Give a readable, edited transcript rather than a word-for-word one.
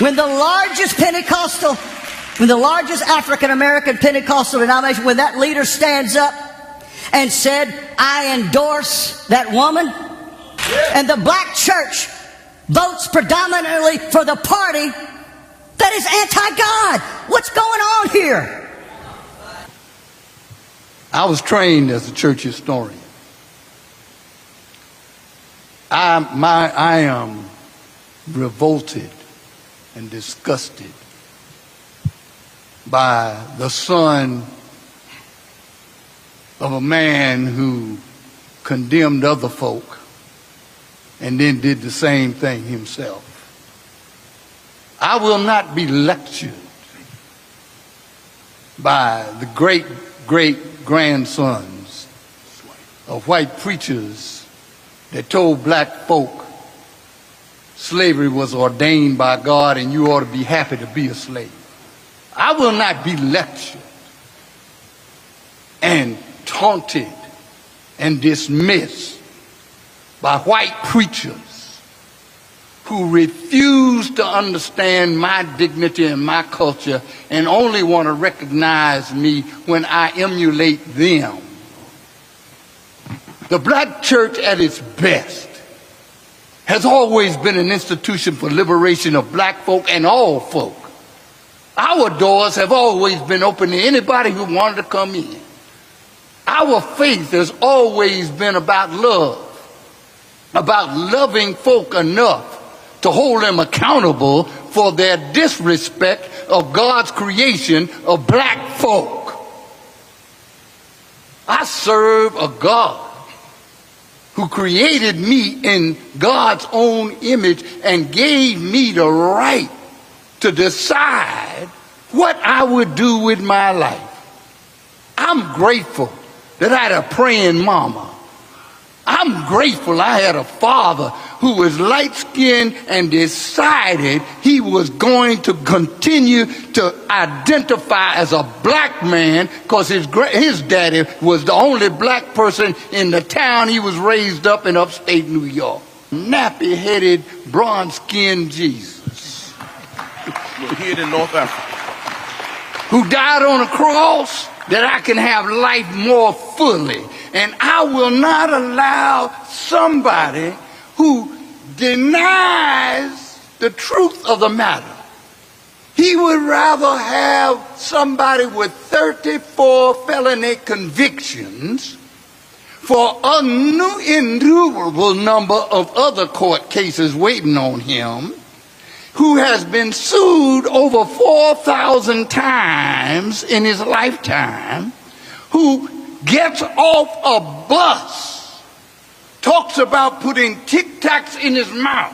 When the largest African-American Pentecostal denomination, when that leader stands up and said, I endorse that woman, and the black church votes predominantly for the party that is anti-God. What's going on here? I was trained as a church historian. I am revolted and disgusted by the son of a man who condemned other folk and then did the same thing himself. I will not be lectured by the great-great-grandsons of white preachers that told black folk slavery was ordained by God and you ought to be happy to be a slave. I will not be lectured and taunted and dismissed by white preachers who refuse to understand my dignity and my culture and only want to recognize me when I emulate them. The black church at its best has always been an institution for liberation of black folk and all folk. Our doors have always been open to anybody who wanted to come in. Our faith has always been about love, about loving folk enough to hold them accountable for their disrespect of God's creation of black folk. I serve a God who created me in God's own image and gave me the right to decide what I would do with my life. I'm grateful that I had a praying mama. I'm grateful I had a father who was light-skinned and decided he was going to continue to identify as a black man because his daddy was the only black person in the town he was raised up in upstate New York. Nappy-headed, bronze-skinned Jesus. Here in North Africa. Who died on a cross that I can have life more fully. And I will not allow somebody who denies the truth of the matter. He would rather have somebody with 34 felony convictions for an innumerable number of other court cases waiting on him, who has been sued over 4,000 times in his lifetime, who gets off a bus, talks about putting Tic Tacs in his mouth,